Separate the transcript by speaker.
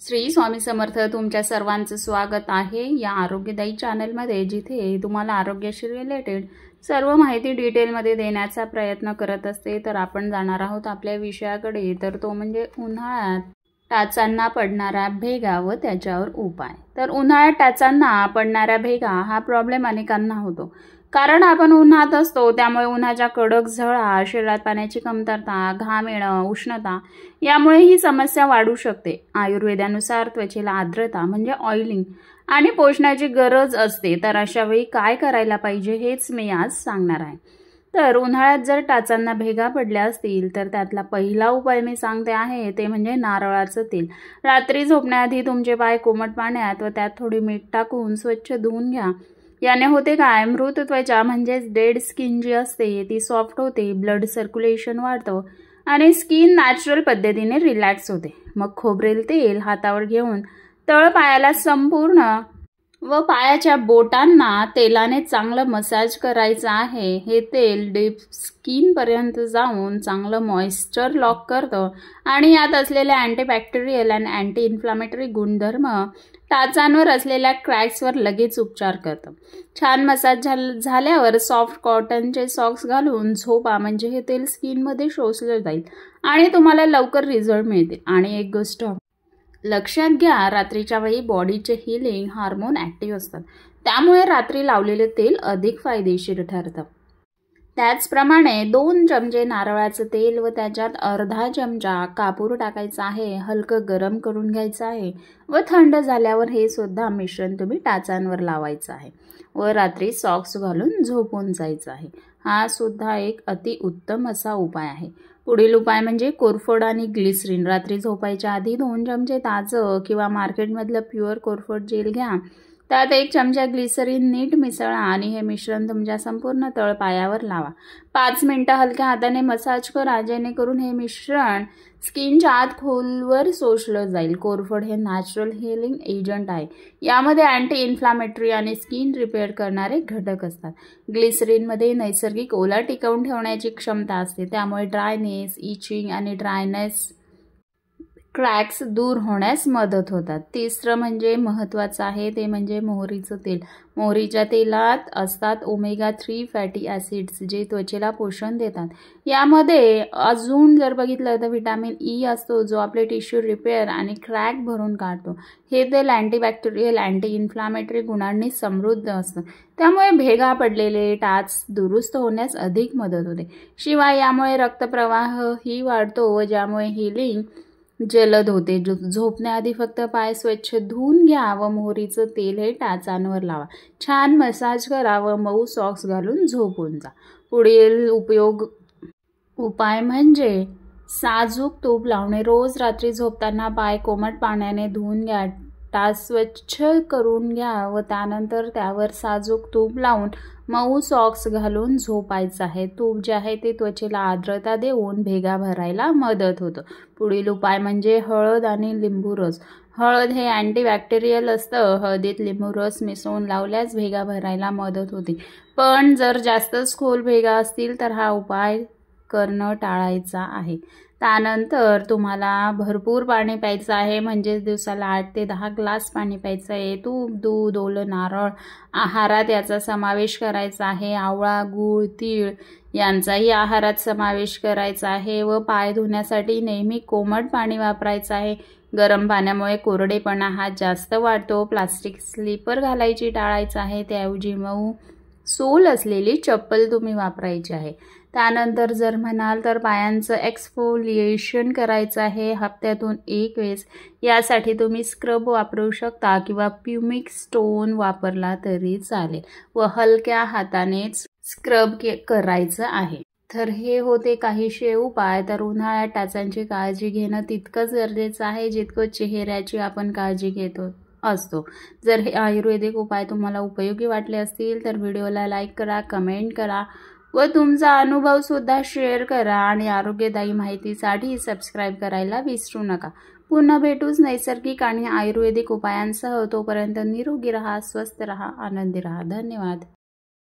Speaker 1: श्री स्वामी समर्थ तुमच्या सर्वांचं स्वागत आहे या आरोग्यदायी चॅनलमध्ये, जिथे तुम्हाला आरोग्याशी रिलेटेड सर्व माहिती डिटेलमध्ये देण्याचा प्रयत्न करत असते। तर आपण जाणार आहोत आपल्या विषयाकडे, तर तो म्हणजे उन्हाळ्यात टाचांना पडणाऱ्या भेगा व त्याच्यावर उपाय। तर उन्हाळ्यात टाचांना पडणाऱ्या भेगा हा प्रॉब्लेम अनेकांना होतो, कारण आपण उन्हात असतो, त्यामुळे उन्हाच्या कडक झळा, शरीरात पाण्याची कमतरता, घाम येणं, उष्णता यामुळे ही समस्या वाढू शकते। आयुर्वेदानुसार त्वचेला आर्द्रता म्हणजे ऑइलिंग आणि पोषणाची गरज असते। तर अशा वेळी काय करायला पाहिजे हेच मी आज सांगणार आहे। तर उन्हाळ्यात जर टाचांना भेगा पडल्या असतील तर त्यातला पहिला उपाय मी सांगते आहे ते म्हणजे नारळाचं तेल। रात्री झोपण्याआधी तुमचे पाय कोमट पाण्यात व त्यात थोडी मीठ टाकून स्वच्छ धुवून घ्या। याने होते काय, मृत त्वचा म्हणजेच डेड स्किन जी असते ती सॉफ्ट होते, ब्लड सर्क्युलेशन वाढतं आणि स्किन नॅचरल पद्धतीने रिलॅक्स होते। मग खोबरेल तेल हातावर घेऊन तळ पायाला संपूर्ण व पायाच्या बोटांना तेलाने चांगलं मसाज करायचं आहे। हे तेल डीप स्किन पर्यंत जाऊन चांगलं मॉइश्चर लॉक करतं आणि यात असलेले अँटीबॅक्टेरियल आणि अँटी इन्फ्लामेटरी गुणधर्म टाचांवर असलेल्या क्रॅक्सवर लगेच उपचार करतं। छान मसाज झाल्यावर सॉफ्ट कॉटनचे सॉक्स घालून झोपा, म्हणजे हे तेल स्किनमध्ये शोषलं जाईल आणि तुम्हाला लवकर रिझल्ट मिळतील। आणि एक गोष्ट लक्षात घ्या, रात्रीच्या वेळी बॉडीचे हीलिंग हार्मोन ॲक्टिव्ह असतात, त्यामुळे रात्री लावलेले तेल अधिक फायदेशीर ठरतं। त्याचप्रमाणे 2 चमचे नारळाचं तेल व त्याच्यात अर्धा चमचा कापूर टाकायचा आहे, हलकं गरम करून घ्यायचं आहे व थंड झाल्यावर हे सुद्धा मिश्रण तुम्ही टाचांवर लावायचं आहे व रात्री सॉक्स घालून झोपून जायचं आहे। हा सुद्धा एक अतिउत्तम असा उपाय आहे। पुढील उपाय म्हणजे कोरफड आणि ग्लिसरीन। रात्री झोपायच्या आधी 2 चमचे ताजं किंवा मार्केटमधलं प्युअर कोरफड जेल घ्या, त्यात 1 चमचा ग्लिसरीन नीट मिसळा आणि हे मिश्रण तुमच्या संपूर्ण तळपायावर लावा। 5 मिनिटं हलक्या हाताने मसाज करा, जेणेकरून हे मिश्रण स्किनच्या आत खोलवर शोषलं जाईल। कोरफड हे नॅचरल हीलिंग एजंट आहे, यामध्ये अँटी इन्फ्लामेटरी आणि स्किन रिपेअर करणारे घटक असतात। ग्लिसरीनमध्ये नैसर्गिक ओला टिकवून ठेवण्याची क्षमता असते, त्यामुळे ड्रायनेस, इचिंग आणि ड्रायनेस क्रॅक्स दूर होण्यास मदत होतात। तिसरं म्हणजे महत्त्वाचं आहे ते म्हणजे मोहरीचं तेल। मोहरीच्या तेलात असतात ओमेगा 3 फॅटी ॲसिड्स, जे त्वचेला पोषण देतात। यामध्ये अजून जर बघितलं तर व्हिटॅमिन ई असतो, जो आपले टिश्यू रिपेअर आणि क्रॅक भरून काढतो। हे तेल अँटीबॅक्टेरियल, अँटी इन्फ्लामेटरी गुणांनी समृद्ध असतं, त्यामुळे भेगा पडलेले टाच दुरुस्त होण्यास अधिक मदत होते। शिवाय यामुळे रक्तप्रवाहही वाढतो व ज्यामुळे हीलिंग जलद होते। झोपण्याआधी फक्त पाय स्वच्छ धुवून घ्या व मोहरीचं तेल हे टाचांवर लावा, छान मसाज करा व मऊ सॉक्स घालून झोपून जा। पुढील उपाय म्हणजे साजूक तूप लावणे। रोज रात्री झोपताना पाय कोमट पाण्याने धुवून घ्या, टाच स्वच्छ करून घ्या व त्यानंतर त्यावर साजूक तूप लावून मऊ सॉक्स घालून झोपायचं आहे। तूप जे आहे ते त्वचेला आर्द्रता देऊन भेगा भरायला मदत होतं। पुढील उपाय म्हणजे हळद आणि लिंबू रस। हळद हे अँटीबॅक्टेरियल असतं, हळदीत लिंबू रस मिसळून लावल्यास भेगा भरायला मदत होते। पण जर जास्तच खोल भेगा असतील तर हा उपाय करणं टाळायचा आहे। त्यानंतर तुम्हाला भरपूर पाणी प्यायचं आहे, म्हणजेच दिवसाला 8 ते 10 ग्लास पाणी प्यायचं आहे। तूप, दूध, ओलं नारळ आहारात याचा समावेश करायचा आहे। आवळा, गूळ, तीळ यांचाही आहारात समावेश करायचा आहे व पाय धुण्यासाठी नेहमी कोमट पाणी वापरायचं आहे। गरम पाण्यामुळे कोरडेपणा हा जास्त वाढतो। प्लास्टिक स्लीपर घालायची टाळायचं आहे, त्याऐवजी मऊ सोल असलेली चप्पल तुम्ही वापरायची आहे। त्यानंतर जर म्हणाल तर पायांचं एक्सफोलिएशन करायचं आहे हप्त्यातून 1 वेळेस। यासाठी तुम्ही स्क्रब वापरू शकता किंवा प्युमिक स्टोन वापरला तरी चालेल व हलक्या हातानेच स्क्रब करायचं आहे। तर हे होते काहीशे उपाय। तर उन्हाळ्यात टाचांची काळजी घेणं तितकंच गरजेचं आहे, जितकं चेहऱ्याची आपण काळजी घेतो असतो। जर हे आयुर्वेदिक उपाय तुम्हाला उपयोगी वाटले असतील तर व्हिडिओला लाईक करा, कमेंट करा व तुमचा अनुभव सुद्धा शेअर करा आणि आरोग्यदायी माहितीसाठी सबस्क्राईब करायला विसरू नका। पुन्हा भेटूच नैसर्गिक आणि आयुर्वेदिक उपायांसह। तोपर्यंत निरोगी रहा, स्वस्थ रहा, आनंदी रहा। धन्यवाद।